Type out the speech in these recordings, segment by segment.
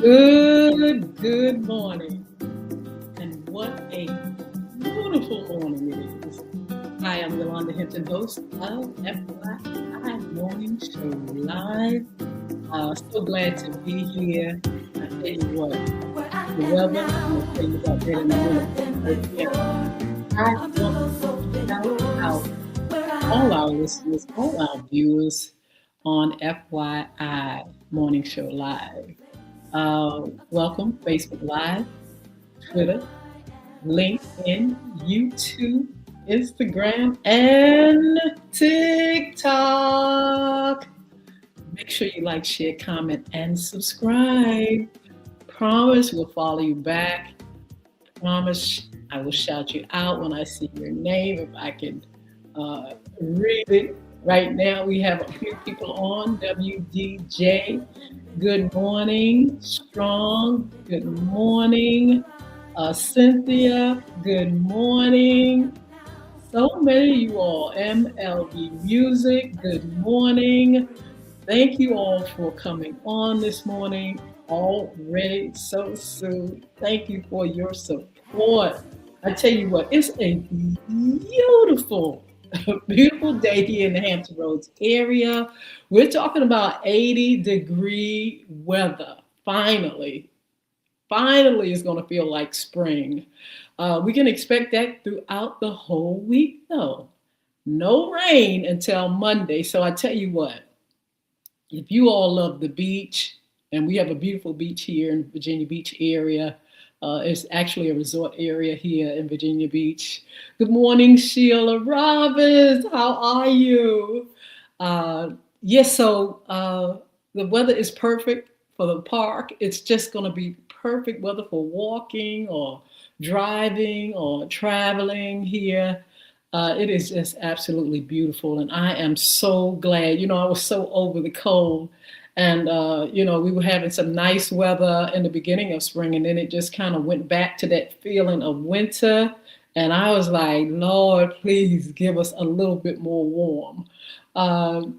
Good morning. And what a beautiful morning it is. Hi, I'm Yolanda, Hinton, host of FYI Morning Show Live. So glad to be here. I tell you what, the weather, I'm going to tell you about that in a minute. But yeah, I want to shout out all our listeners, all our viewers on FYI Morning Show Live. Welcome, Facebook Live, Twitter, LinkedIn, YouTube, Instagram, and TikTok. Make sure you like, share, comment, and subscribe. Promise we'll follow you back. Promise I will shout you out when I see your name if I can read it. Right now we have a few people on. WDJ, good morning. Strong, good morning. Cynthia, good morning. So many of you all. MLB Music, good morning. Thank you all for coming on this morning already so soon. Thank you for your support. I tell you what, it's a beautiful, beautiful day here in the Hampton Roads area. We're talking about 80-degree weather. Finally, it's going to feel like spring. We can expect that throughout the whole week, though. No rain until Monday. So I tell you what, if you all love the beach, and we have a beautiful beach here in Virginia Beach area. It's actually a resort area here in Virginia Beach. Good morning, Sheila Robbins. How are you? Yes, so the weather is perfect for the park. It's just going to be perfect weather for walking or driving or traveling here. It is just absolutely beautiful, and I am so glad. I was so over the cold, and we were having some nice weather in the beginning of spring, and then it just kind of went back to that feeling of winter. And I was like, Lord, please give us a little bit more warm.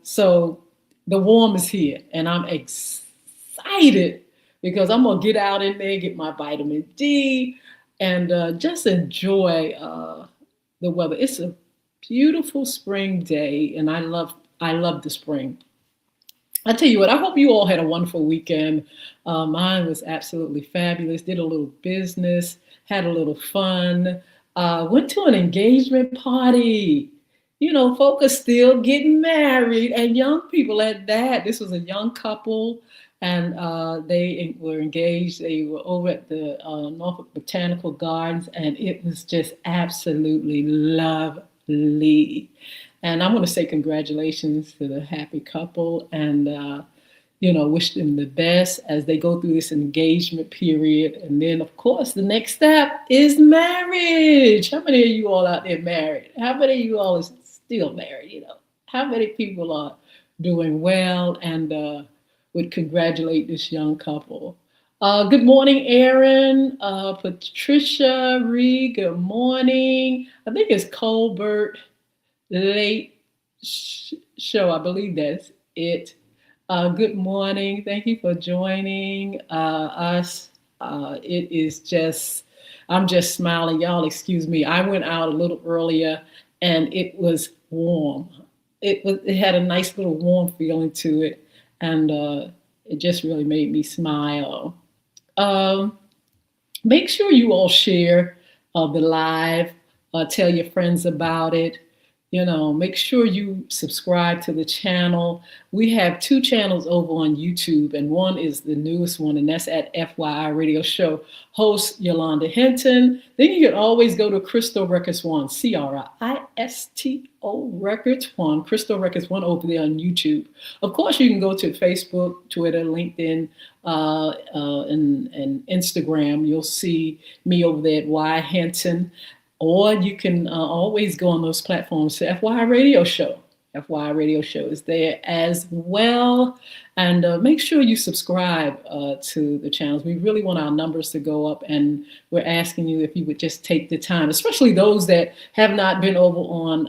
So the warm is here, and I'm excited because I'm gonna get out in there, get my vitamin D, and just enjoy the weather. It's a beautiful spring day, and I love the spring. I tell you what, I hope you all had a wonderful weekend. Mine was absolutely fabulous. Did a little business, had a little fun, went to an engagement party. Folk are still getting married, and young people at that. This was a young couple, and they were engaged. They were over at the Norfolk Botanical Gardens, and it was just absolutely lovely. And I want to say congratulations to the happy couple, and wish them the best as they go through this engagement period. And then, of course, the next step is marriage. How many of you all out there married? How many of you all are still married? How many people are doing well and would congratulate this young couple? Good morning, Aaron, Patricia, Reed, good morning. I think it's Colbert Late Show. I believe that's it. Good morning. Thank you for joining us. It is just, I'm just smiling. Y'all, excuse me. I went out a little earlier and it was warm. It had a nice little warm feeling to it, and it just really made me smile. Make sure you all share the live. Tell your friends about it. Make sure you subscribe to the channel. We have 2 channels over on YouTube, and one is the newest one, and that's at FYI Radio Show, host Yolanda Hinton. Then you can always go to Crystal Records 1, CRISTO Records 1, Crystal Records 1 over there on YouTube. Of course, you can go to Facebook, Twitter, LinkedIn, and Instagram. You'll see me over there at Y Hinton. Or you can always go on those platforms to FYI Radio Show. FYI Radio Show is there as well. And make sure you subscribe to the channels. We really want our numbers to go up, and we're asking you if you would just take the time, especially those that have not been over on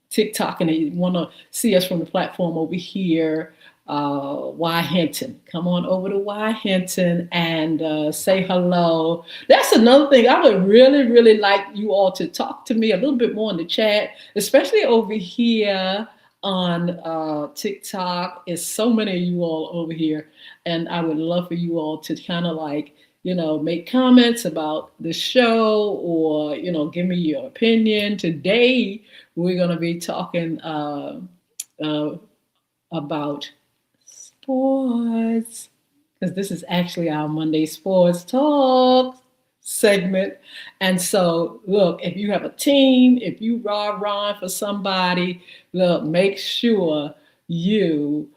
TikTok and they want to see us from the platform over here. Y Hinton. Come on over to Y Hinton and say hello. That's another thing. I would really, really like you all to talk to me a little bit more in the chat, especially over here on TikTok. It's so many of you all over here, and I would love for you all to kind of like, make comments about the show or, give me your opinion. Today, we're going to be talking about sports, because this is actually our Monday Sports Talk segment. And so, look, if you have a team, if you rah-rah for somebody, look, make sure you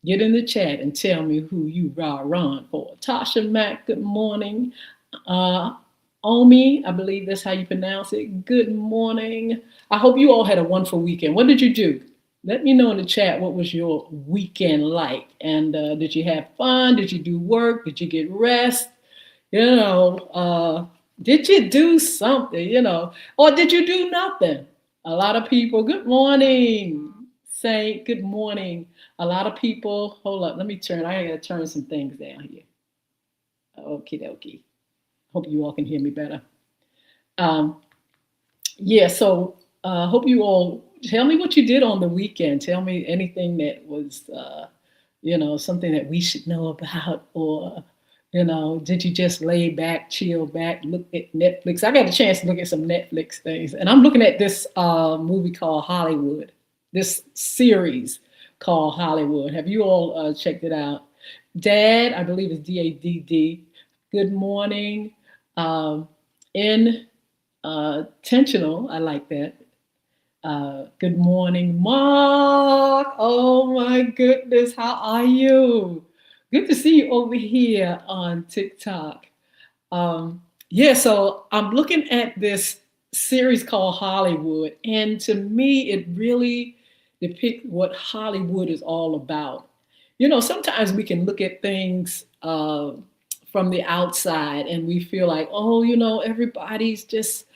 get in the chat and tell me who you rah-rah for. Tasha Mack, good morning. Omi, I believe that's how you pronounce it. Good morning. I hope you all had a wonderful weekend. What did you do? Let me know in the chat what was your weekend like. And did you have fun? Did you do work? Did you get rest? Did you do something, or did you do nothing? A lot of people, good morning. Saint, good morning. A lot of people, hold up, let me I gotta turn some things down here. Okie dokie. Hope you all can hear me better. So hope you all tell me what you did on the weekend. Tell me anything that was, something that we should know about, or, did you just lay back, chill back, look at Netflix? I got a chance to look at some Netflix things, and I'm looking at this movie called Hollywood, this series called Hollywood. Have you all checked it out? Dad, I believe it's Dadd. Good morning. Intentional, I like that. Good morning, Mark. Oh my goodness, how are you? Good to see you over here on TikTok. So I'm looking at this series called Hollywood, and to me, it really depicts what Hollywood is all about. Sometimes we can look at things from the outside and we feel like, everybody's just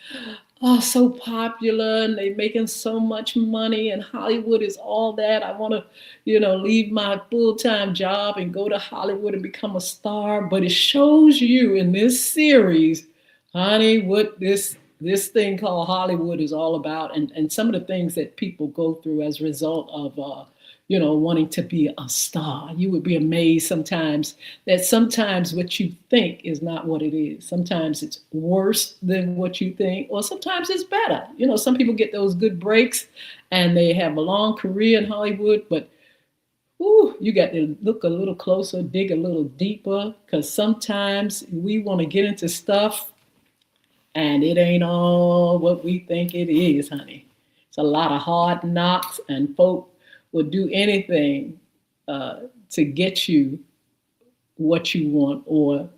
so popular and they're making so much money, and Hollywood is all that. I want to, leave my full-time job and go to Hollywood and become a star. But it shows you in this series, honey, what this thing called Hollywood is all about, and some of the things that people go through as a result of wanting to be a star. You would be amazed sometimes what you think is not what it is. Sometimes it's worse than what you think, or sometimes it's better. Some people get those good breaks and they have a long career in Hollywood, but you got to look a little closer, dig a little deeper, because sometimes we want to get into stuff and it ain't all what we think it is, honey. It's a lot of hard knocks, and folk will do anything to get you what you want, or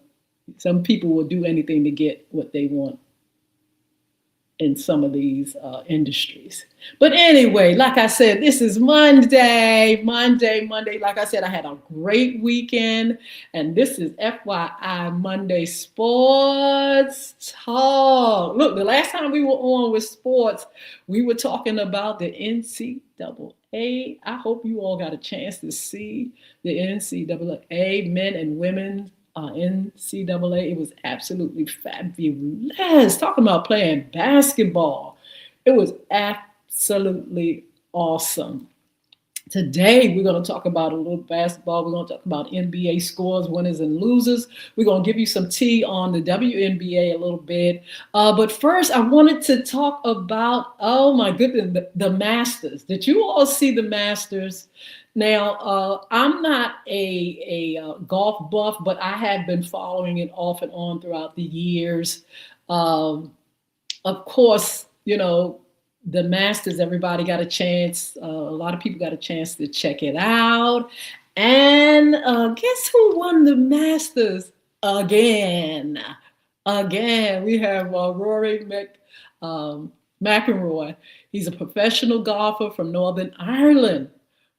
some people will do anything to get what they want in some of these industries. But anyway, like I said, this is Monday. Like I said, I had a great weekend, and this is FYI Monday Sports Talk. Look, the last time we were on with sports, we were talking about the NCAA. I hope you all got a chance to see the NCAA men and women NCAA. It was absolutely fabulous. Talking about playing basketball. It was absolutely awesome. Today, we're going to talk about a little basketball. We're going to talk about NBA scores, winners and losers. We're going to give you some tea on the WNBA a little bit. But first, I wanted to talk about, oh my goodness, the Masters. Did you all see the Masters? Now, I'm not a golf buff, but I have been following it off and on throughout the years. Of course, the Masters, everybody got a chance. A lot of people got a chance to check it out. And guess who won the Masters again? We have Rory McIlroy. He's a professional golfer from Northern Ireland,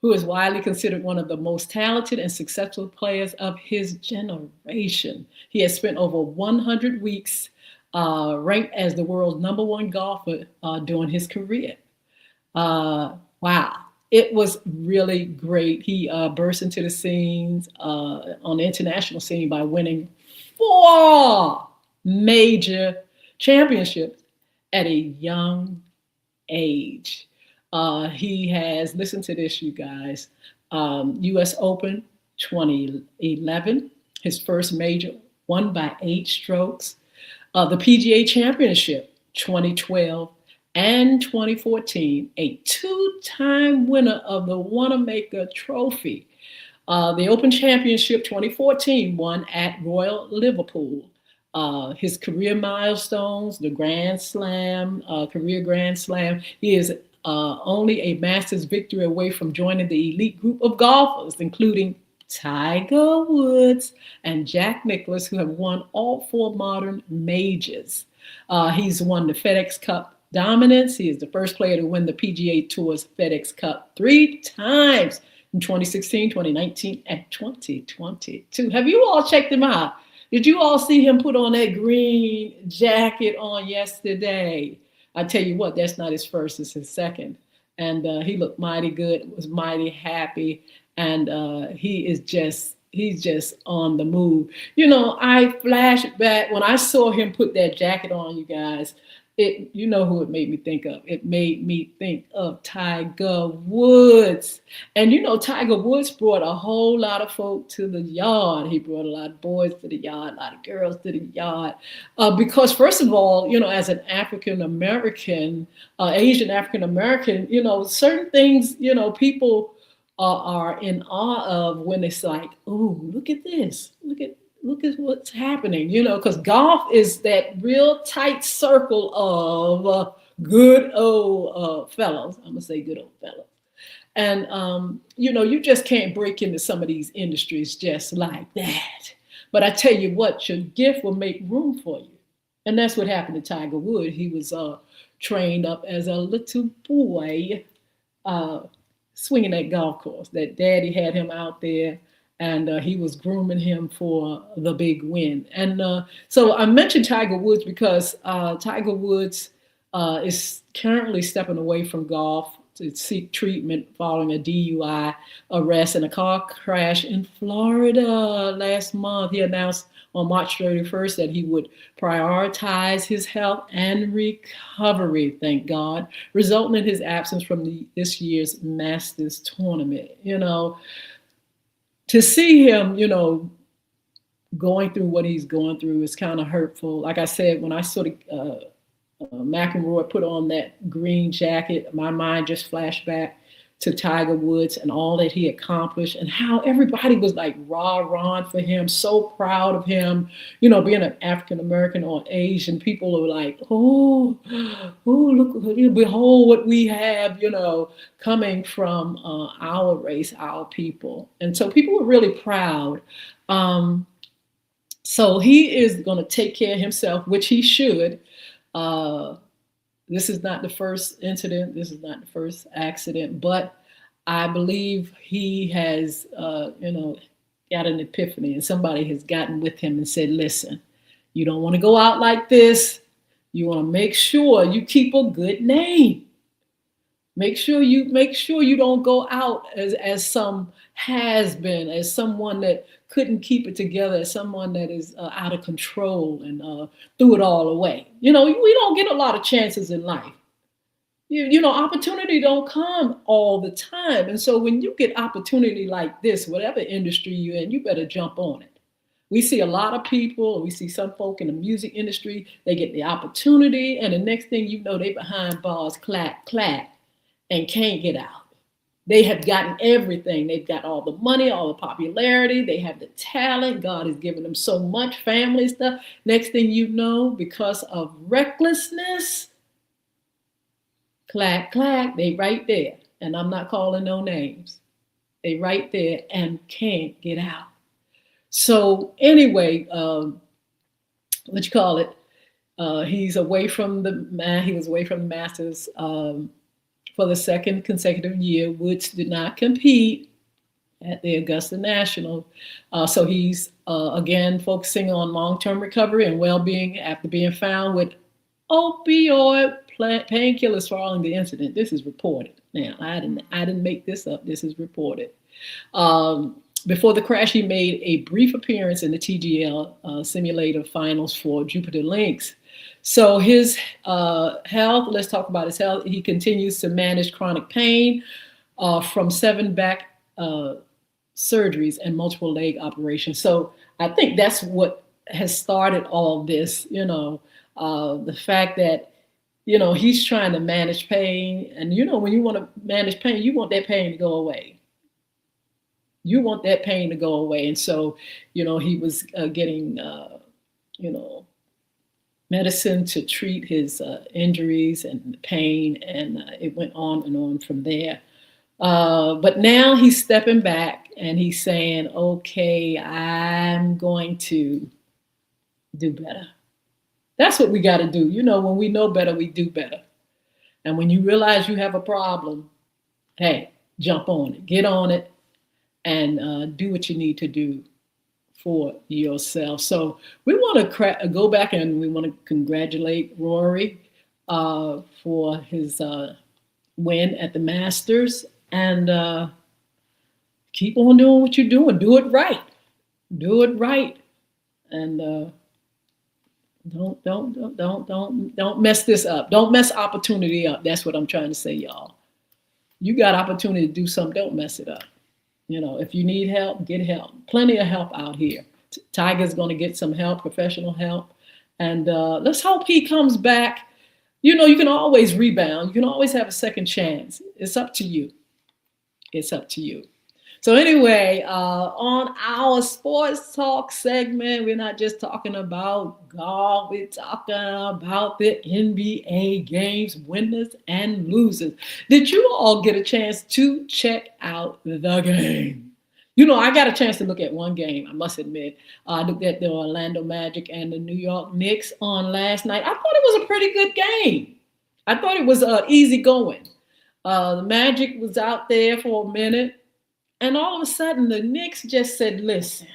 who is widely considered one of the most talented and successful players of his generation. He has spent over 100 weeks ranked as the world's #1 golfer during his career. Wow. it was really great. He burst into the scenes on the international scene by winning 4 major championships at a young age. He has, listen to this, you guys, US Open 2011, his first major, won by 8 strokes. The PGA Championship 2012 and 2014, a 2-time winner of the Wanamaker Trophy. The Open Championship 2014 won at Royal Liverpool. His career milestones, the Grand Slam, career Grand Slam. He is only a Masters victory away from joining the elite group of golfers, including Tiger Woods and Jack Nicklaus, who have won all 4 modern majors. He's won the FedEx Cup Dominance. He is the first player to win the PGA Tour's FedEx Cup 3 times in 2016, 2019, and 2022. Have you all checked him out? Did you all see him put on that green jacket on yesterday? I tell you what, that's not his first, it's his second. And he looked mighty good, was mighty happy. And he's just on the move. You know, I flashed back when I saw him put that jacket on, you guys. You know who it made me think of? It made me think of Tiger Woods. And you know, Tiger Woods brought a whole lot of folk to the yard. He brought a lot of boys to the yard, a lot of girls to the yard. Because first of all, you know, as an African-American, Asian African-American, you know, certain things, you know, people are in awe of when it's like, oh, look at this. Look at what's happening, you know, because golf is that real tight circle of good old fellows. I'm gonna say good old fellows. And, you know, you just can't break into some of these industries just like that. But I tell you what, your gift will make room for you. And that's what happened to Tiger Woods. He was trained up as a little boy swinging that golf course. That daddy had him out there. And he was grooming him for the big win. And so I mentioned Tiger Woods because Tiger Woods is currently stepping away from golf to seek treatment following a DUI arrest in a car crash in Florida last month. He announced on March 31st that he would prioritize his health and recovery, thank God, resulting in his absence from this year's Masters tournament. You know, to see him, you know, going through what he's going through is kind of hurtful. Like I said, when I saw McEnroe put on that green jacket, my mind just flashed back to Tiger Woods and all that he accomplished and how everybody was like rah-rahing for him, so proud of him, you know, being an African-American or Asian. People are like, oh, look, behold what we have, you know, coming from our race, our people. And so people were really proud. So he is going to take care of himself, which he should. This is not the first incident. This is not the first accident, but I believe he has, you know, got an epiphany and somebody has gotten with him and said, listen, you don't want to go out like this. You want to make sure you keep a good name. Make sure you don't go out as some has been, as someone that couldn't keep it together, as someone that is out of control and threw it all away. You know, we don't get a lot of chances in life. You know, opportunity don't come all the time. And so when you get opportunity like this, whatever industry you're in, you better jump on it. We see a lot of people, we see some folk in the music industry, they get the opportunity and the next thing you know, they behind bars, clack, clack, and can't get out. They have gotten everything. They've got all the money, all the popularity. They have the talent. God has given them so much family stuff. Next thing you know, because of recklessness, clack, clack, they right there. And I'm not calling no names. They right there and can't get out. So anyway, what you call it? He's away from he was away from the Masters for the second consecutive year. Woods did not compete at the Augusta National. So he's again focusing on long-term recovery and well-being after being found with opioid painkillers following the incident. This is reported. Now, I didn't make this up. This is reported. Before the crash, he made a brief appearance in the TGL simulator finals for Jupiter Lynx. So his health, let's talk about his health. He continues to manage chronic pain from 7 back surgeries and multiple leg operations. So I think that's what has started all this, the fact that, he's trying to manage pain. And, when you want to manage pain, you want that pain to go away. You want that pain to go away. And so, he was getting, medicine to treat his injuries and pain. And it went on and on from there. But now he's stepping back and he's saying, okay, I'm going to do better. That's what we got to do. When we know better, we do better. And when you realize you have a problem, hey, jump on it, get on it, and do what you need to do for yourself. So we want to go back and we want to congratulate Rory for his win at the Masters, and keep on doing what you're doing. Do it right. Do it right. And don't mess this up. Don't mess opportunity up. That's what I'm trying to say, y'all. You got opportunity to do something. Don't mess it up. If you need help, get help. Plenty of help out here. Tiger's going to get some help, professional help. And let's hope he comes back. You can always rebound. You can always have a second chance. It's up to you. It's up to you. So anyway, on our sports talk segment, we're not just talking about golf. We're talking about the NBA games, winners and losers. Did you all get a chance to check out the game? I got a chance to look at one game, I must admit. I looked at the Orlando Magic and the New York Knicks on last night. I thought it was a pretty good game. I thought it was easy going. The Magic was out there for a minute. And all of a sudden, the Knicks just said, listen,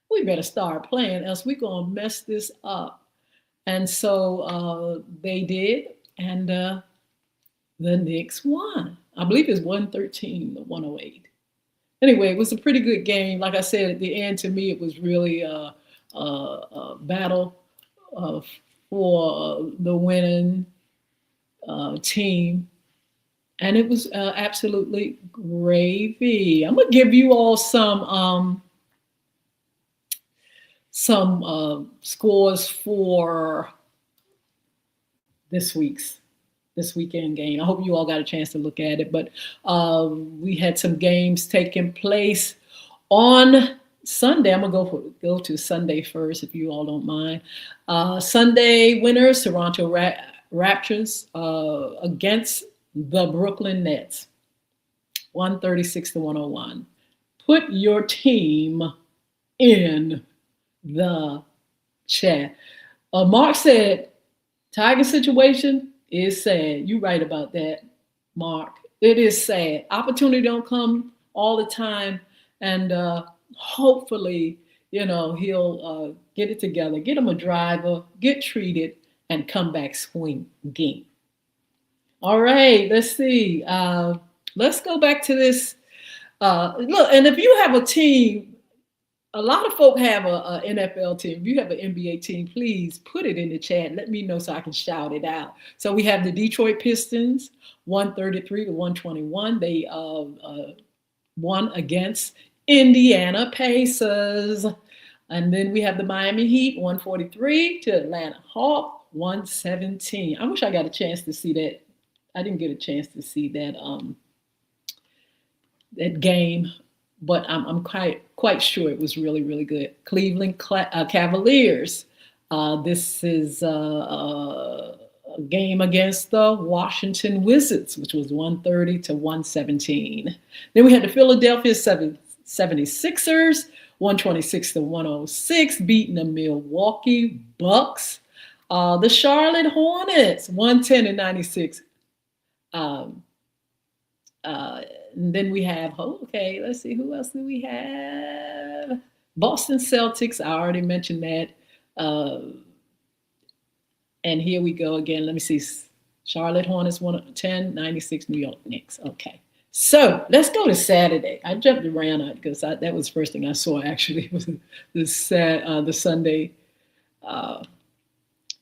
we better start playing, else we're going to mess this up. And so they did, and the Knicks won. I believe it's 113 to 108. Anyway, it was a pretty good game. Like I said, at the end, to me, it was really a battle for the winning team. And it was absolutely gravy. I'm gonna give you all some scores for this weekend game. I hope you all got a chance to look at it. But we had some games taking place on Sunday. I'm gonna go to Sunday first, if you all don't mind. Sunday winners: Toronto Raptors against the Brooklyn Nets, 136 to 101. Put your team in the chat. Mark said, Tiger situation is sad. You're right about that, Mark. It is sad. Opportunity don't come all the time. And hopefully, he'll get it together, get him a driver, get treated, and come back swinging. All right, let's see. Let's go back to this. Look, and if you have a team, a lot of folk have a NFL team. If you have an NBA team, please put it in the chat. Let me know so I can shout it out. So we have the Detroit Pistons, 133 to 121. They won against Indiana Pacers. And then we have the Miami Heat, 143 to Atlanta Hawks, 117. I wish I got a chance to see that. I didn't get a chance to see that that game, but I'm quite sure it was really, really good. Cleveland Cavaliers. This is a game against the Washington Wizards, which was 130 to 117. Then we had the Philadelphia 76ers, 126 to 106, beating the Milwaukee Bucks. The Charlotte Hornets, 110 to 96. And then we have, let's see, who else do we have? Boston Celtics, I already mentioned that. And here we go again. Let me see. Charlotte Hornets 110, 96 New York Knicks. Okay. So let's go to Saturday. I jumped around because that was the first thing I saw actually was the Sunday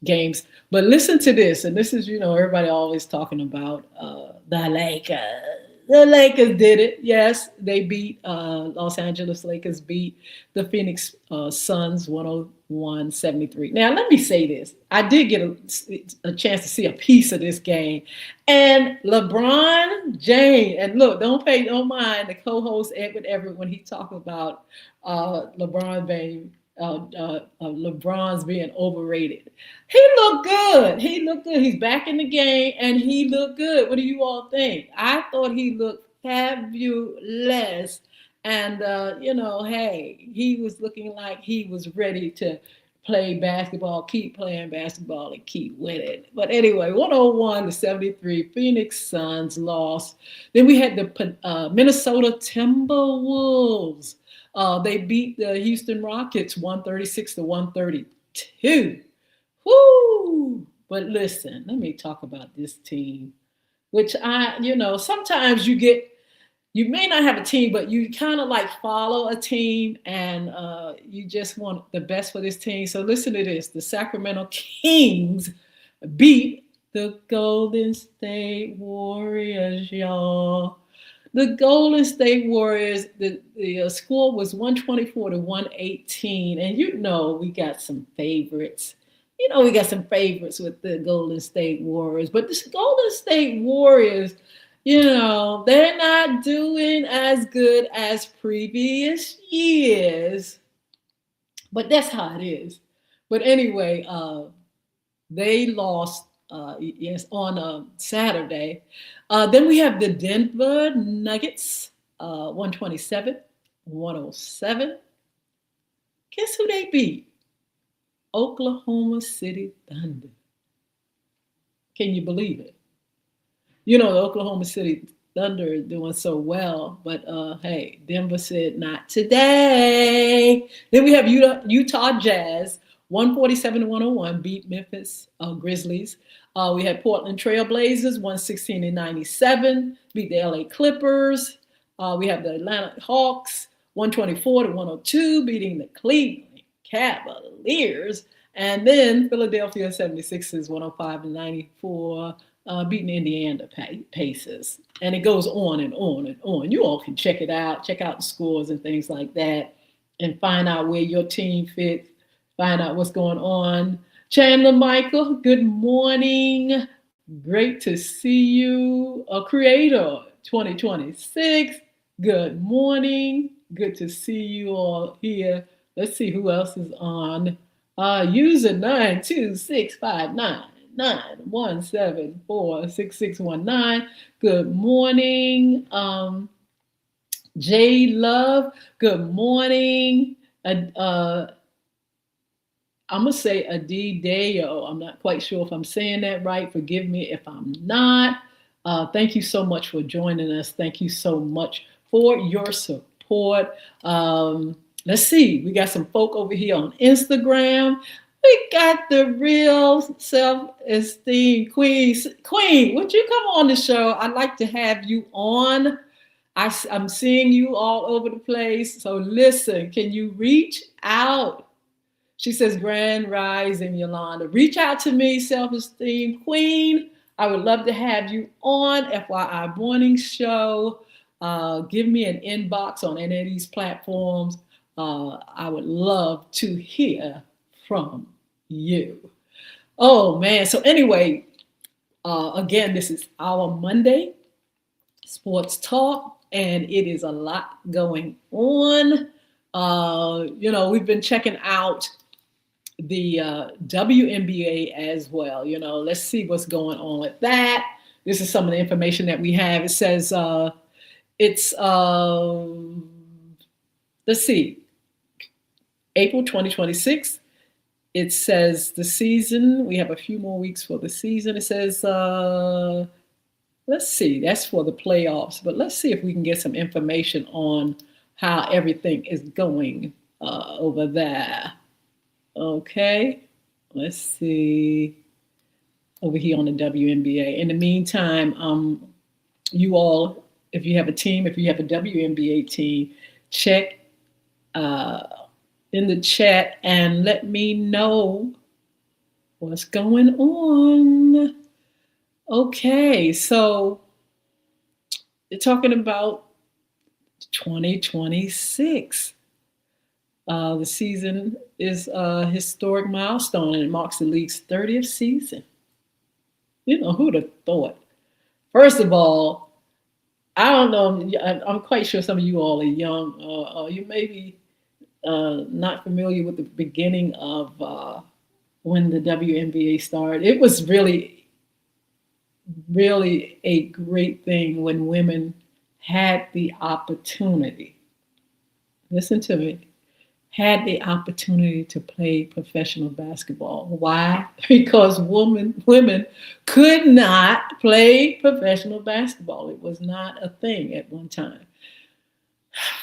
games. But listen to this, and this is, everybody always talking about the Lakers. The Lakers did it. Yes, they beat Los Angeles Lakers beat the Phoenix Suns 101-73. Now, let me say this. I did get a chance to see a piece of this game. And LeBron James, and look, don't mind the co-host Edward Everett when he talked about LeBron's being overrated. He looked good. He looked good. He's back in the game, and he looked good. What do you all think? I thought he looked fabulous. And, hey, he was looking like he was ready to play basketball, keep playing basketball, and keep winning. But anyway, 101-73, Phoenix Suns lost. Then we had the Minnesota Timberwolves. They beat the Houston Rockets 136-132. Woo! But listen, let me talk about this team, which sometimes you may not have a team, but you kind of like follow a team and you just want the best for this team. So listen to this. The Sacramento Kings beat the Golden State Warriors, y'all. The Golden State Warriors, the score was 124-118. And we got some favorites. We got some favorites with the Golden State Warriors. But the Golden State Warriors, they're not doing as good as previous years. But that's how it is. But anyway, they lost, on Saturday. Then we have the Denver Nuggets, 127-107. Guess who they beat? Oklahoma City Thunder. Can you believe it? The Oklahoma City Thunder is doing so well, but hey, Denver said not today. Then we have Utah Jazz, 147-101, beat Memphis Grizzlies. We had Portland Trail Blazers, 116-97, beat the LA Clippers. We have the Atlanta Hawks, 124-102, beating the Cleveland Cavaliers. And then Philadelphia 76ers, 105-94, beating Indiana Pacers. And it goes on and on and on. You all can check it out, check out the scores and things like that, and find out where your team fits, find out what's going on. Chandler Michael, good morning. Great to see you. Creator 2026, good morning. Good to see you all here. Let's see who else is on. User 9265991746619. Good morning. J Love, good morning. I'm going to say Adideo. I'm not quite sure if I'm saying that right. Forgive me if I'm not. Thank you so much for joining us. Thank you so much for your support. Let's see. We got some folk over here on Instagram. We got the real self-esteem queen. Queen, would you come on the show? I'd like to have you on. I'm seeing you all over the place. So listen, can you reach out? She says, Grand Rising, Yolanda. Reach out to me, self-esteem queen. I would love to have you on FYI Morning Show. Give me an inbox on any of these platforms. I would love to hear from you. Oh, man. So anyway, again, this is our Monday Sports Talk, and it is a lot going on. We've been checking out the WNBA as well. Let's see what's going on with that. This is some of the information that we have. It says it's, let's see, April 2026. It says the season, we have a few more weeks for the season. It says, let's see, that's for the playoffs, but let's see if we can get some information on how everything is going over there. Okay, let's see. over here on the WNBA. In the meantime, you all, if you have a team, if you have a WNBA team, check in the chat and let me know what's going on. Okay, so they're talking about 2026. The season is a historic milestone and it marks the league's 30th season. You know, who'd have thought? First of all, I don't know, I'm quite sure some of you all are young, you may be not familiar with the beginning of when the WNBA started. It was really, really a great thing when women had the opportunity, listen to me, had the opportunity to play professional basketball. Why? Because women could not play professional basketball. It was not a thing at one time.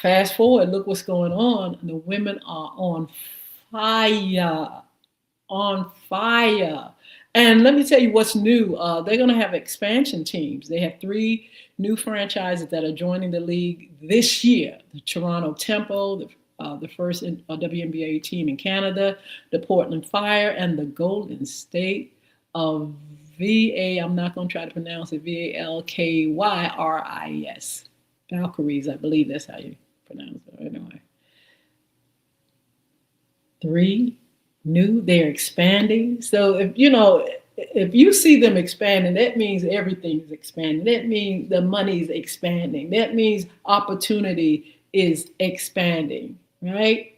Fast forward, look what's going on. The women are fire, on fire. And let me tell you what's new. They're going to have expansion teams. They have 3 new franchises that are joining the league this year. The Toronto Temple, the first WNBA team in Canada, the Portland Fire, and the Golden State of VA. I'm not going to try to pronounce it. Valkyries. Valkyries, I believe that's how you pronounce it. Anyway, 3 new, they're expanding. So if you see them expanding, that means everything is expanding. That means the money is expanding. That means opportunity is expanding, right?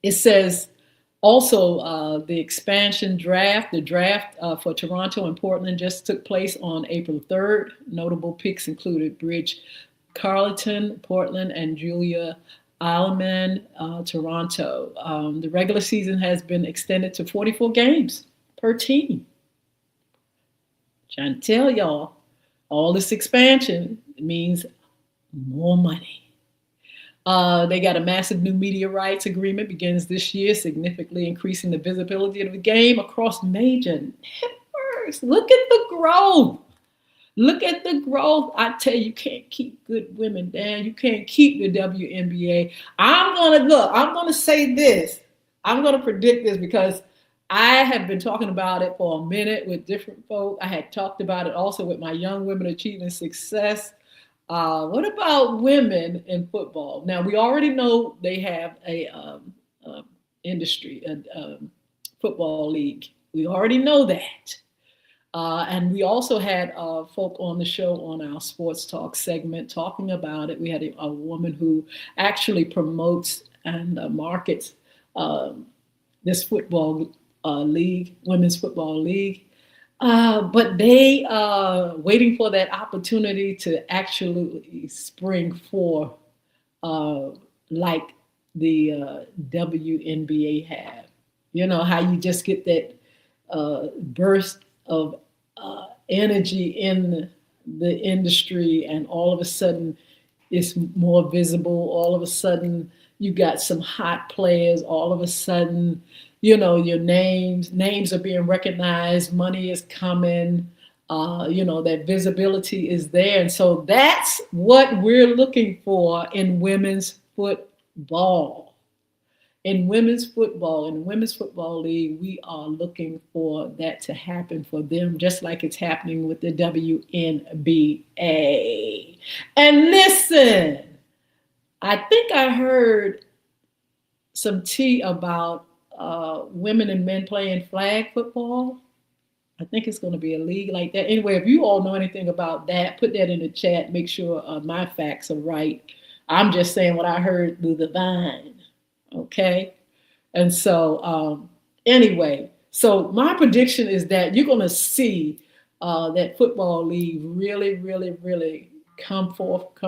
It says also the expansion draft, the draft for Toronto and Portland just took place on April 3rd. Notable picks included Bridge Carleton, Portland, and Julia Alman, Toronto. The regular season has been extended to 44 games per team. Trying to tell y'all, all this expansion means more money. They got a massive new media rights agreement begins this year, significantly increasing the visibility of the game across major networks. Look at the growth. Look at the growth. I tell you, can't keep good women down. You can't keep the WNBA. I'm going to say this. I'm going to predict this because I have been talking about it for a minute with different folk. I had talked about it also with my Young Women Achieving Success. What about women in football? Now, we already know they have a industry, a football league. We already know that. And we also had folk on the show on our Sports Talk segment talking about it. We had a woman who actually promotes and markets this football league, women's football league. But they are waiting for that opportunity to actually spring forth like the WNBA have. You know, how you just get that burst of energy in the industry and all of a sudden it's more visible. All of a sudden you got some hot players. All of a sudden, you know, your names are being recognized, money is coming, that visibility is there. And so that's what we're looking for in women's football. In women's football league, we are looking for that to happen for them, just like it's happening with the WNBA. And listen, I think I heard some tea about women and men playing flag football. I think it's going to be a league like that. Anyway, if you all know anything about that, put that in the chat. Make sure my facts are right. I'm just saying what I heard through the vine. Okay. And so anyway, so my prediction is that you're going to see that football league really, really, really come up.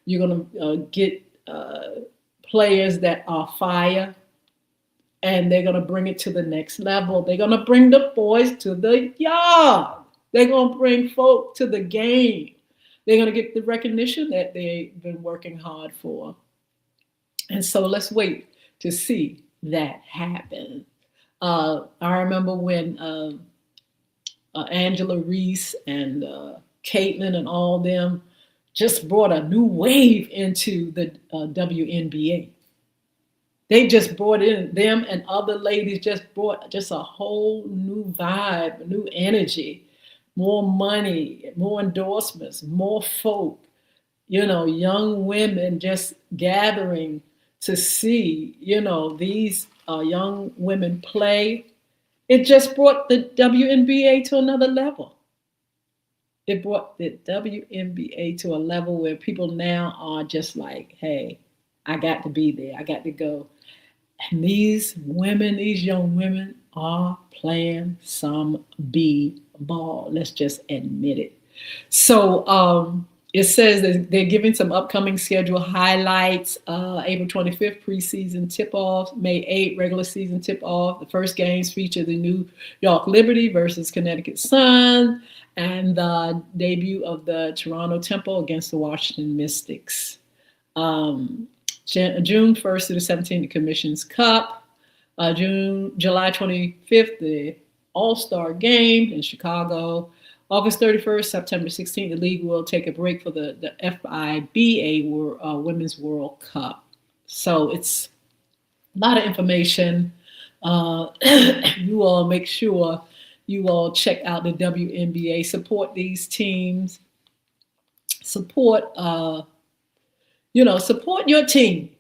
You're going to get players that are fire, and they're going to bring it to the next level. They're going to bring the boys to the yard. They're going to bring folk to the game. They're going to get the recognition that they've been working hard for. And so let's wait to see that happen. I remember when Angela Reese and Caitlin and all them just brought a new wave into the WNBA. They just brought in them and other ladies just brought just a whole new vibe, new energy, more money, more endorsements, more folk, young women just gathering to see, these young women play. It just brought the WNBA to another level. It brought the WNBA to a level where people now are just like, hey, I got to be there. I got to go. And these women, these young women are playing some B ball. Let's just admit it. So it says that they're giving some upcoming schedule highlights. April 25th, preseason tip-off. May 8th, regular season tip-off. The first games feature the New York Liberty versus Connecticut Sun and the debut of the Toronto Temple against the Washington Mystics. June 1st to the 17th, the Commission's Cup. July 25th, the All-Star Game in Chicago. August 31st, September 16th, the league will take a break for the FIBA Women's World Cup. So it's a lot of information. You all make sure you all check out the WNBA. Support these teams. Support support your team.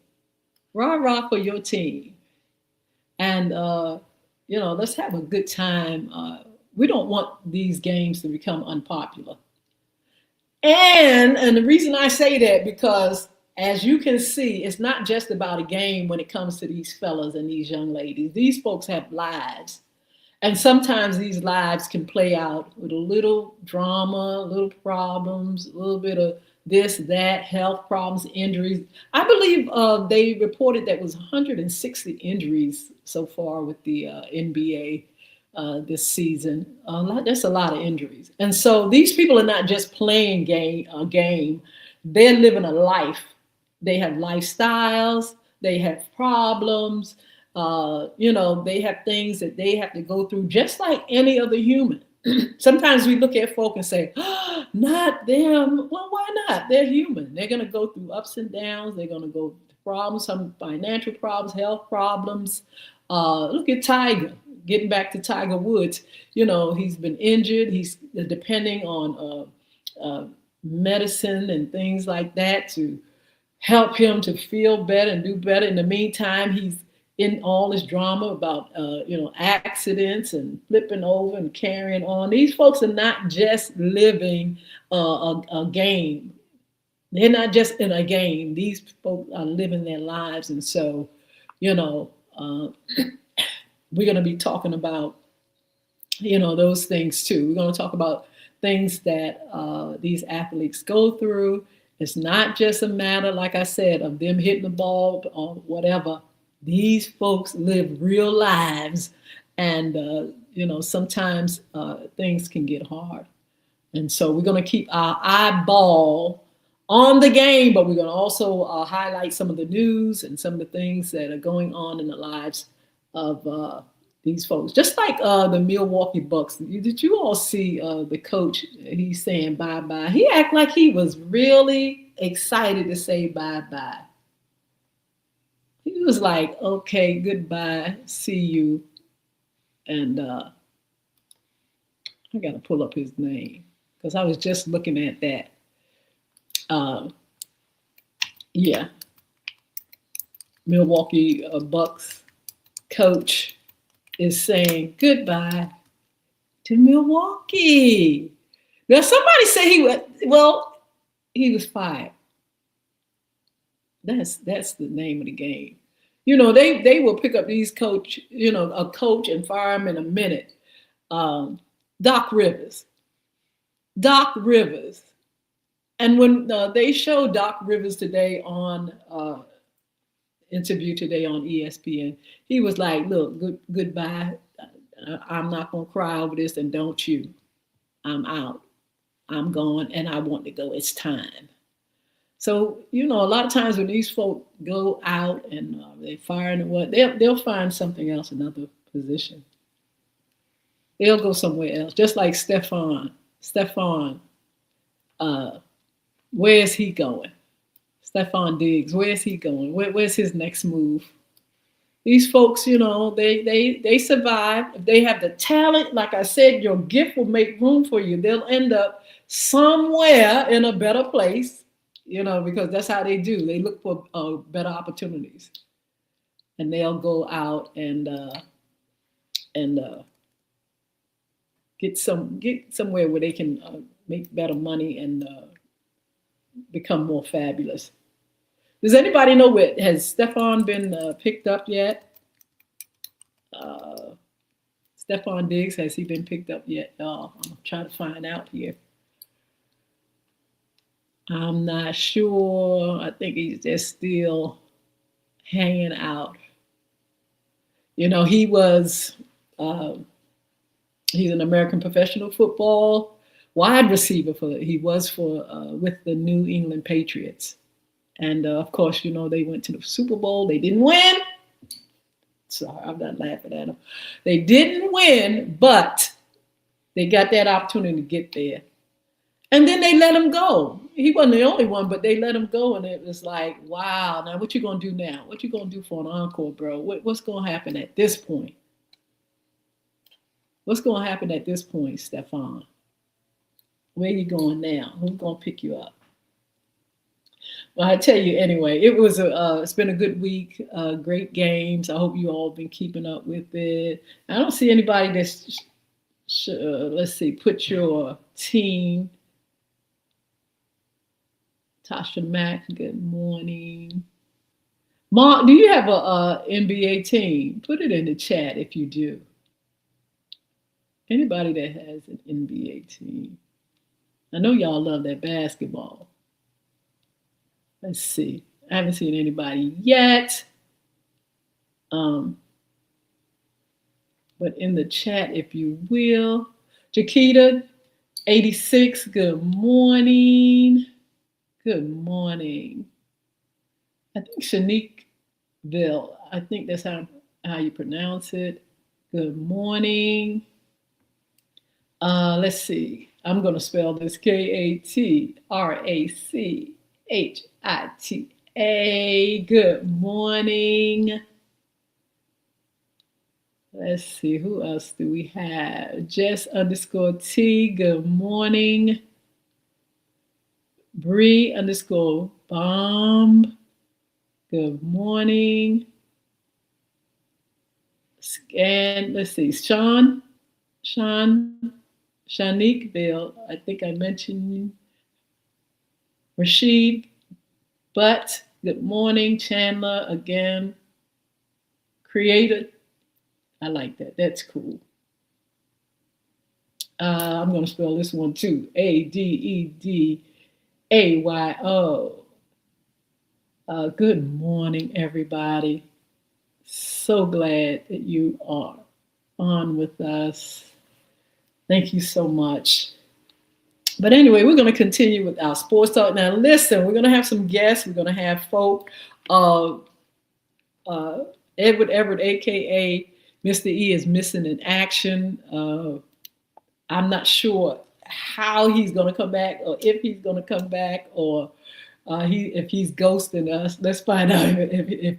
Rah for your team. And let's have a good time. We don't want these games to become unpopular. And the reason I say that, because as you can see, it's not just about a game when it comes to these fellas and these young ladies. These folks have lives. And sometimes these lives can play out with a little drama, little problems, a little bit of this, that, health problems, injuries. I believe they reported that was 160 injuries so far with the NBA this season. That's a lot of injuries. And so these people are not just playing a game. They're living a life. They have lifestyles. They have problems. They have things that they have to go through just like any other human. Sometimes we look at folk and say, oh, not them. Well, why not? They're human. They're going to go through ups and downs. They're going to go through problems, some financial problems, health problems. Look at Tiger. Getting back to Tiger Woods, he's been injured. He's depending on medicine and things like that to help him to feel better and do better. In the meantime, he's in all this drama about, accidents and flipping over and carrying on. These folks are not just living a game. They're not just in a game. These folks are living their lives. And so, we're going to be talking about, those things too. We're going to talk about things that these athletes go through. It's not just a matter, like I said, of them hitting the ball or whatever. These folks live real lives, and sometimes things can get hard. And so we're going to keep our eyeball on the game, but we're going to also highlight some of the news and some of the things that are going on in the lives of these folks. Just like the Milwaukee Bucks. Did you all see the coach? He's saying bye-bye. He acted like he was really excited to say bye-bye. He was like, okay, goodbye, see you. And I got to pull up his name because I was just looking at that. Milwaukee Bucks coach is saying goodbye to Milwaukee. Now, somebody said he was fired. That's the name of the game. They will pick up these coach, a coach and fire him in a minute. Doc Rivers. And when they showed Doc Rivers today on interview today on ESPN, he was like, look, goodbye. I'm not going to cry over this, and don't you. I'm out. I'm gone, and I want to go. It's time. So, you know, a lot of times when these folk go out and they fire and what, they'll find something else, another position. They'll go somewhere else. Just like Stefan. Stefan, uh, where is he going? Stefan Diggs, where is he going? Where's his next move? These folks, you know, they survive. If they have the talent, like I said, your gift will make room for you. They'll end up somewhere in a better place, you know, because that's how they do. They look for better opportunities, and they'll go out and get somewhere where they can make better money and become more fabulous. Does anybody know what has Stefan been picked up yet? Uh, Stefan Diggs, has he been picked up yet? I'm trying to find out here. I'm not sure. I think he's just still hanging out. You know, uh, he's an American professional football wide receiver he was for with the New England Patriots. And of course, you know, they went to the Super Bowl. They didn't win. Sorry, I'm not laughing at them. They didn't win, but they got that opportunity to get there. And then they let him go. He wasn't the only one, but they let him go. And it was like, wow, now what you going to do now? What you going to do for an encore, bro? What's going to happen at this point? What's going to happen at this point, Stefan? Where you going now? Who's going to pick you up? Well, I tell you anyway, it's been a good week, great games. I hope you all been keeping up with it. I don't see anybody that's, let's see, put your team. Tasha Mack, good morning. Mark, do you have a NBA team? Put it in the chat if you do. Anybody that has an NBA team. I know y'all love that basketball. Let's see. I haven't seen anybody yet. But in the chat, if you will. Jaquita, 86, good morning. Good morning. I think Shaniqueville, I think that's how you pronounce it. Good morning. Let's see. I'm going to spell this Katrachita. Good morning. Let's see. Who else do we have? Jess_T. Good morning. Bree_Bomb. Good morning. And let's see. Shaniqueville, I think I mentioned Rashid Butt, good morning. Chandler, again. Creator, I like that. That's cool. I'm going to spell this one too. Adedayo. Good morning, everybody. So glad that you are on with us. Thank you so much. But anyway, we're going to continue with our sports talk. Now, listen, we're going to have some guests. We're going to have folk. Edward Everett, a.k.a. Mr. E, is missing in action. I'm not sure how he's going to come back, or if he's going to come back, or if he's ghosting us. Let's find out if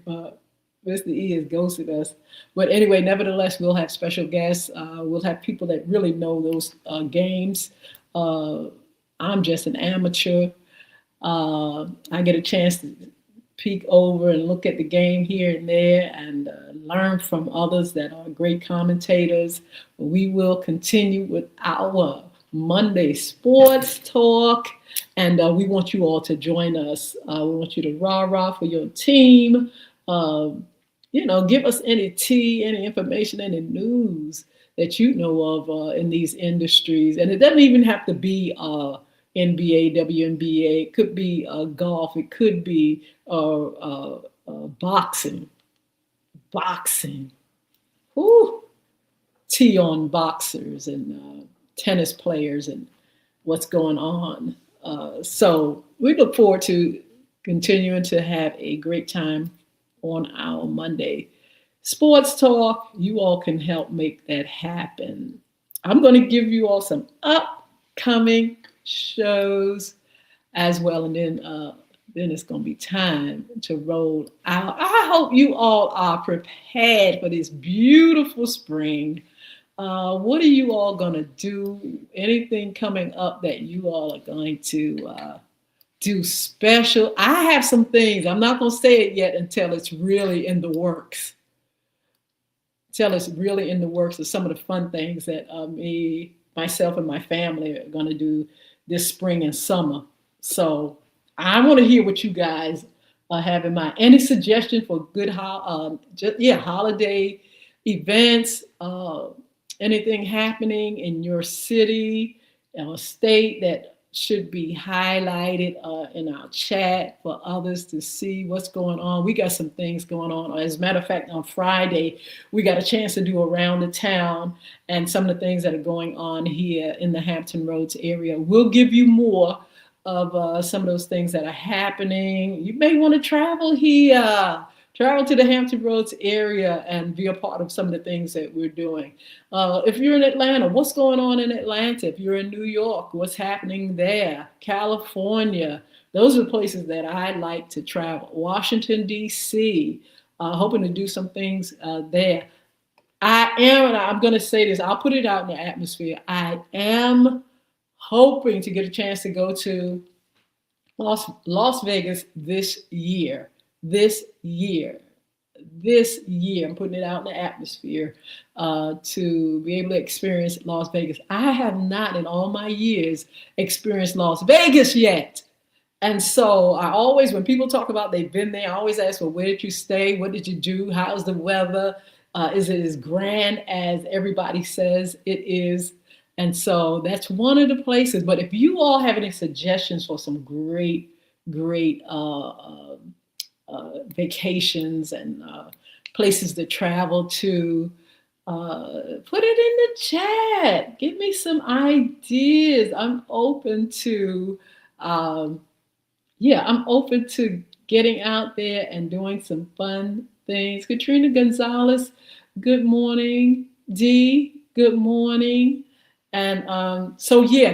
Mr. E is ghosting us. But anyway, nevertheless, we'll have special guests. We'll have people that really know those games. I'm just an amateur. I get a chance to peek over and look at the game here and there and learn from others that are great commentators. We will continue with our Monday sports talk, and we want you all to join us. We want you to rah-rah for your team. Give us any tea, any information, any news that you know of in these industries. And it doesn't even have to be NBA, WNBA. It could be golf. It could be boxing. Whew. Tea on boxers and tennis players and what's going on. So we look forward to continuing to have a great time on our Monday sports talk. You all can help make that happen. I'm going to give you all some upcoming shows as well, and then it's going to be time to roll out. I hope you all are prepared for this beautiful spring. What are you all going to do? Anything coming up that you all are going to do special? I have some things. I'm not going to say it yet until it's really in the works. Until it's really in the works of some of the fun things that myself, and my family are going to do this spring and summer. So I want to hear what you guys have in mind. Any suggestion for good holiday events? Anything happening in your city or state that should be highlighted in our chat for others to see what's going on? We got some things going on. As a matter of fact, on Friday, we got a chance to do around the town and some of the things that are going on here in the Hampton Roads area. We'll give you more of some of those things that are happening. You may want to travel here. Travel to the Hampton Roads area and be a part of some of the things that we're doing. If you're in Atlanta, what's going on in Atlanta? If you're in New York, what's happening there? California, those are places that I like to travel. Washington, D.C., hoping to do some things there. I'm going to say this, I'll put it out in the atmosphere. I am hoping to get a chance to go to Las Vegas this year. This year, I'm putting it out in the atmosphere to be able to experience Las Vegas. I have not in all my years experienced Las Vegas yet. And so I always, when people talk about they've been there, I always ask, well, where did you stay? What did you do? How's the weather? Is it as grand as everybody says it is? And so that's one of the places. But if you all have any suggestions for some great vacations and places to travel to, put it in the chat. Give me some ideas. I'm open to getting out there and doing some fun things. Katrina Gonzalez, good morning. Dee, good morning. And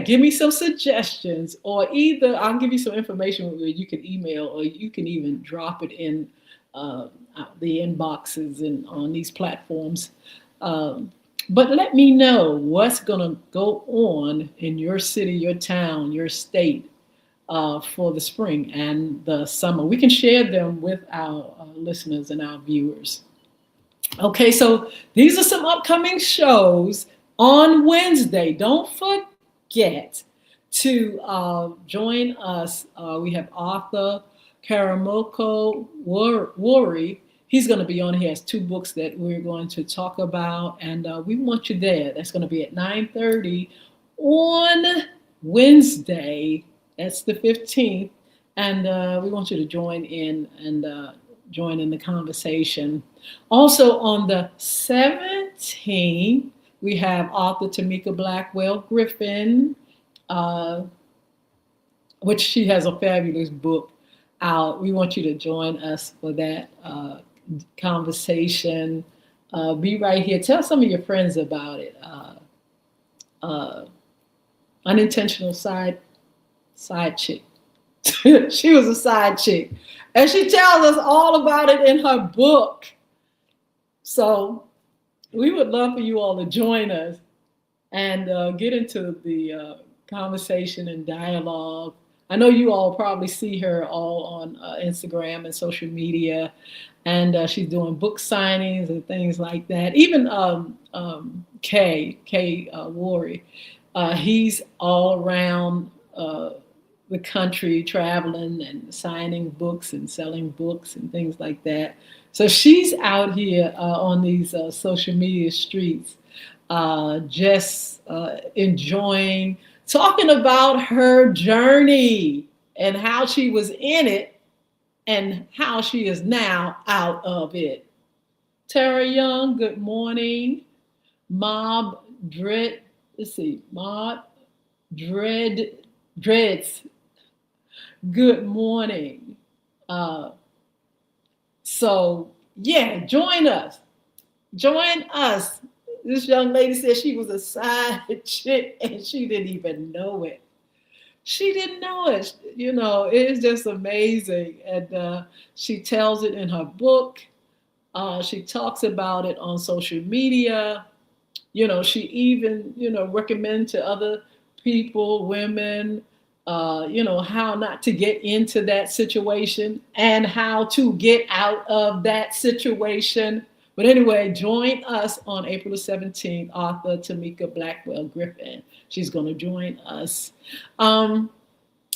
give me some suggestions, or either I'll give you some information where you can email, or you can even drop it in the inboxes and on these platforms. But let me know what's going to go on in your city, your town, your state for the spring and the summer. We can share them with our listeners and our viewers. Okay, so these are some upcoming shows. On Wednesday, don't forget to join us. We have Arthur Karamoko Worry. He's going to be on. He has 2 books that we're going to talk about, and we want you there. That's going to be at 9:30 on Wednesday. That's the 15th, and we want you to join in and join in the conversation. Also on the 17th, we have author Tamika Blackwell Griffin, which she has a fabulous book out. We want you to join us for that conversation. Be right here. Tell some of your friends about it. Unintentional side chick. She was a side chick. And she tells us all about it in her book. So we would love for you all to join us and get into the conversation and dialogue. I know you all probably see her all on Instagram and social media, and she's doing book signings and things like that. Even Kay Worry, he's all around the country traveling and signing books and selling books and things like that. So she's out here on these social media streets, just enjoying, talking about her journey and how she was in it and how she is now out of it. Tara Young, good morning. Mob Dread, Dreads, good morning. Uh, so yeah, join us. Join us. This young lady said she was a side chick and she didn't even know it. She didn't know it. You know, it's just amazing. And she tells it in her book. She talks about it on social media. You know, she even, you know, recommend to other people, women, you know, how not to get into that situation and how to get out of that situation. But anyway, join us on April the 17th, author Tamika Blackwell Griffin. She's going to join us.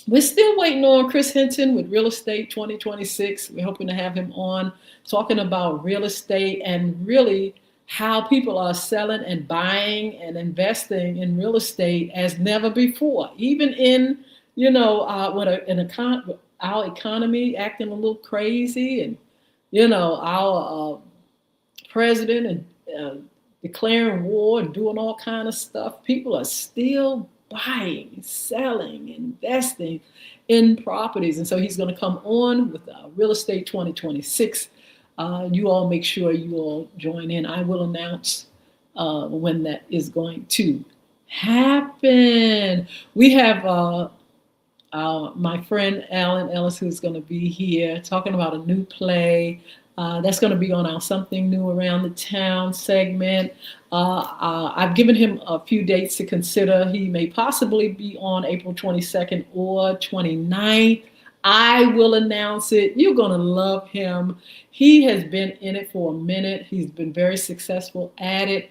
We're still waiting on Chris Hinton with Real Estate 2026. We're hoping to have him on talking about real estate and really how people are selling and buying and investing in real estate as never before. Even in, you know, our economy acting a little crazy, and you know, our president and declaring war and doing all kind of stuff, people are still buying, selling, investing in properties. And so he's going to come on with Real Estate 2026. You all make sure you all join in. I will announce when that is going to happen. We have my friend Alan Ellis, who's going to be here talking about a new play. That's going to be on our Something New Around the Town segment. I've given him a few dates to consider. He may possibly be on April 22nd or 29th. I will announce it. You're going to love him. He has been in it for a minute. He's been very successful at it.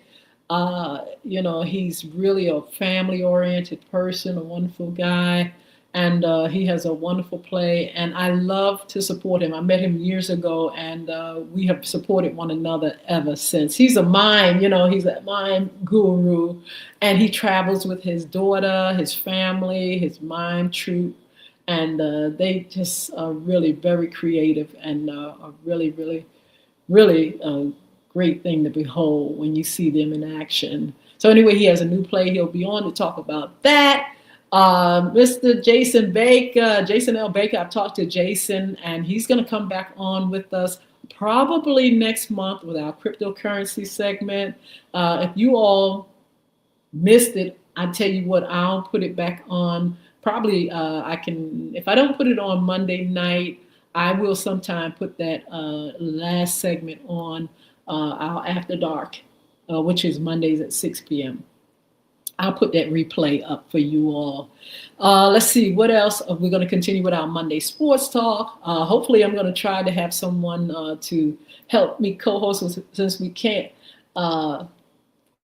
You know, he's really a family-oriented person, a wonderful guy. And he has a wonderful play, and I love to support him. I met him years ago, and we have supported one another ever since. He's a mime, you know, he's a mime guru, and he travels with his daughter, his family, his mime troupe, and they just are really very creative and a really, really, really great thing to behold when you see them in action. So anyway, he has a new play he'll be on to talk about that. Mr. Jason Baker, Jason L. Baker, I've talked to Jason, and he's going to come back on with us probably next month with our cryptocurrency segment. If you all missed it, I tell you what, I'll put it back on. Probably I can, if I don't put it on Monday night, I will sometime put that last segment on our After Dark, which is Mondays at 6 p.m. I'll put that replay up for you all. Let's see, what else? We're going to continue with our Monday Sports Talk. Hopefully, I'm going to try to have someone to help me co-host since we can't find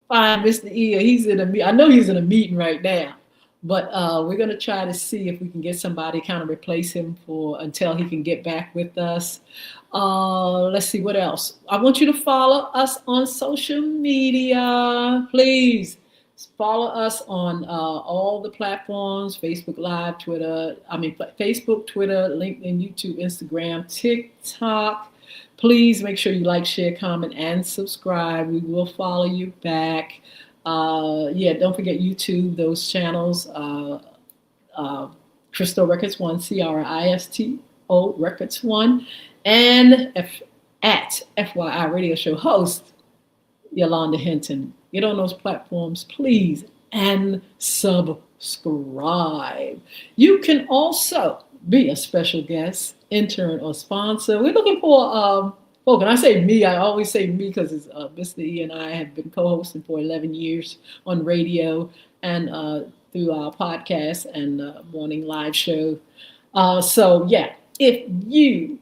Mr. E. He's in I know he's in a meeting right now, but we're going to try to see if we can get somebody kind of replace him until he can get back with us. Let's see, what else? I want you to follow us on social media, please. Follow us on all the platforms, Facebook Live, Facebook, Twitter, LinkedIn, YouTube, Instagram, TikTok. Please make sure you like, share, comment, and subscribe. We will follow you back. Don't forget YouTube, those channels, Crystal Records 1, CRISTO Records 1, and at FYI Radio Show host, Yolanda Hinton. Get on those platforms, please, and subscribe. You can also be a special guest, intern, or sponsor. We're looking for folk. And I say me, I always say me because Mr. E and I have been co-hosting for 11 years on radio and through our podcast and morning live show. If you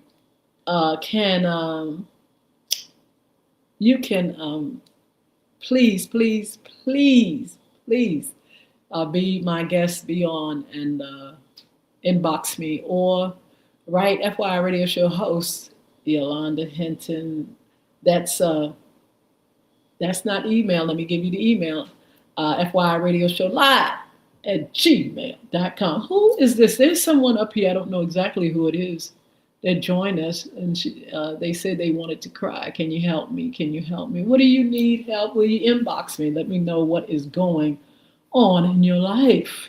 can please be my guest, be on and inbox me or write FYI Radio Show host Yolanda Hinton. That's not email. Let me give you the email. FYI Radio Show live at gmail.com. Who is this? There's someone up here. I don't know exactly who it is that joined us, and they said they wanted to cry. Can you help me? Can you help me? What do you need help? Will you inbox me? Let me know what is going on in your life.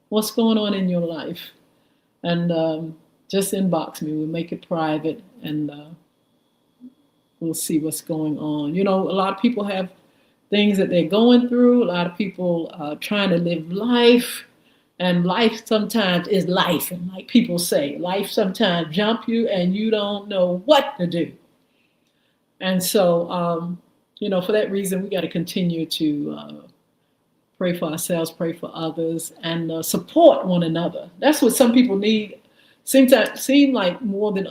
What's going on in your life? And just inbox me. We'll make it private, and we'll see what's going on. You know, a lot of people have things that they're going through. A lot of people are trying to live life, and life sometimes is life. And like people say, life sometimes jump you and you don't know what to do. And so, you know, for that reason, we got to continue to pray for ourselves, pray for others, and support one another. That's what some people need. Seem like more than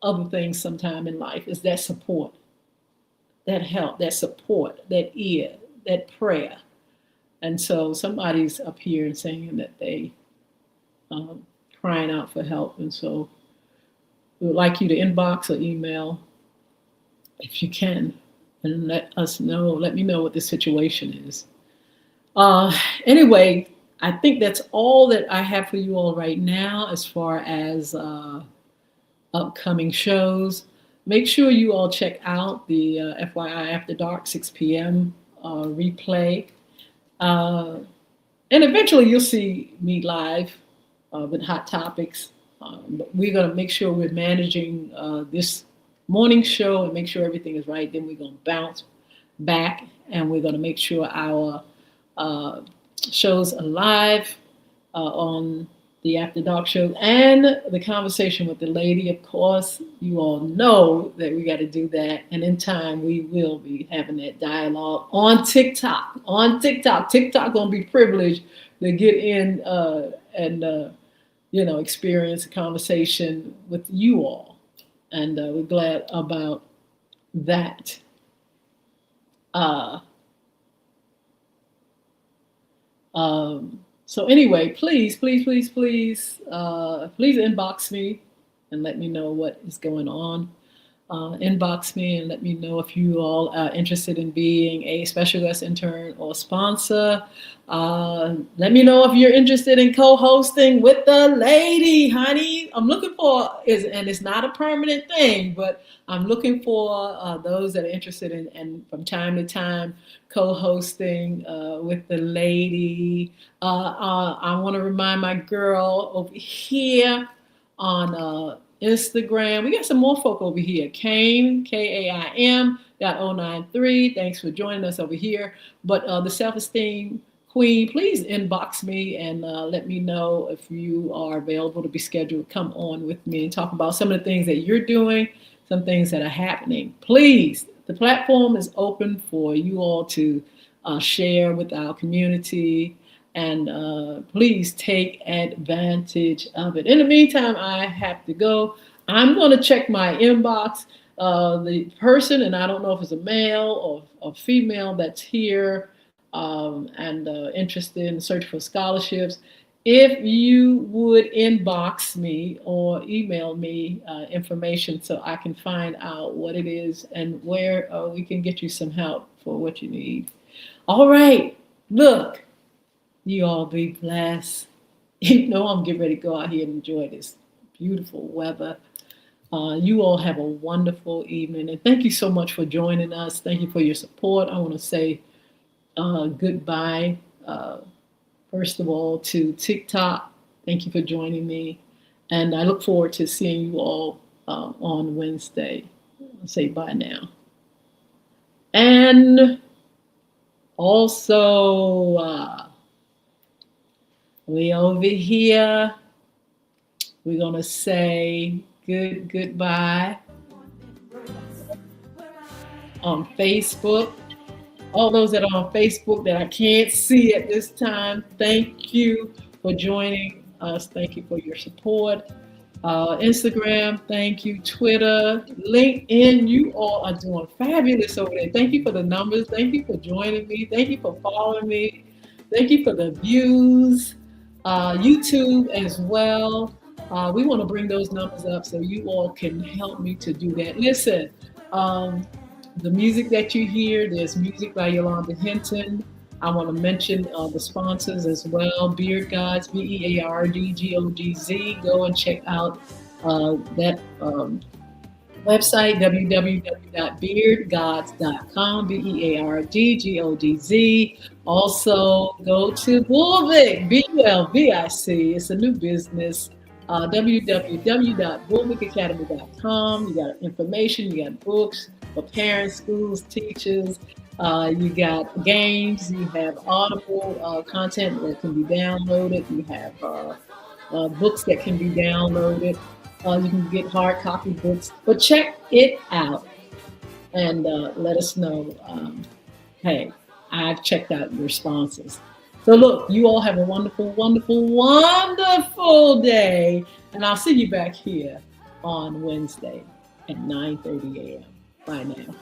other things sometime in life is that support, that help, that support, that ear, that prayer. And so somebody's up here and saying that they crying out for help. And so we would like you to inbox or email if you can, and let us know, let me know what the situation is. Anyway, I think that's all that I have for you all right now as far as upcoming shows. Make sure you all check out the FYI After Dark 6 p.m. Replay. And eventually you'll see me live with Hot Topics. But we're going to make sure we're managing this morning show and make sure everything is right. Then we're going to bounce back, and we're going to make sure our shows are live on the After Dark show and the conversation with the lady. Of course, you all know that we got to do that. And in time, we will be having that dialogue on TikTok. TikTok going to be privileged to get in and you know, experience a conversation with you all. And we're glad about that. So anyway, please inbox me and let me know what is going on. Inbox me and let me know if you all are interested in being a special guest intern or sponsor. Let me know if you're interested in co-hosting with the lady, honey. I'm looking for, and it's not a permanent thing, but I'm looking for those that are interested in, and from time to time, co-hosting with the lady. I want to remind my girl over here on Instagram. We got some more folk over here. Kaim, KAIM.093. Thanks for joining us over here. But the Self-Esteem Queen, please inbox me and let me know if you are available to be scheduled. Come on with me and talk about some of the things that you're doing, some things that are happening. Please, the platform is open for you all to share with our community. And please take advantage of it. In the meantime, I have to go. I'm going to check my inbox. The person, and I don't know if it's a male or female that's here and interested in search for scholarships. If you would inbox me or email me information so I can find out what it is and where we can get you some help for what you need. All right, look. You all be blessed. You know I'm getting ready to go out here and enjoy this beautiful weather. You all have a wonderful evening. And thank you so much for joining us. Thank you for your support. I want to say goodbye, first of all, to TikTok. Thank you for joining me. And I look forward to seeing you all on Wednesday. I'll say bye now. And also, we over here, we're going to say goodbye on Facebook. All those that are on Facebook that I can't see at this time, thank you for joining us. Thank you for your support. Instagram, thank you. Twitter, LinkedIn, you all are doing fabulous over there. Thank you for the numbers. Thank you for joining me. Thank you for following me. Thank you for the views. YouTube as well. We want to bring those numbers up so you all can help me to do that. Listen, the music that you hear, there's music by Yolanda Hinton. I want to mention the sponsors as well. Beard Gods, BEARDGODZ. Go and check out that website, www.beardgods.com, BEARDGODZ. Also, go to Bulvic, BULVIC. It's a new business www.bulwickacademy.com. You got information, you got books for parents, schools, teachers. You got games, you have Audible content that can be downloaded, you have books that can be downloaded. You can get hard copy books, but check it out and let us know. Hey, I've checked out your sponsors. So look, you all have a wonderful, wonderful, wonderful day, and I'll see you back here on Wednesday at 9:30 a.m. Bye now.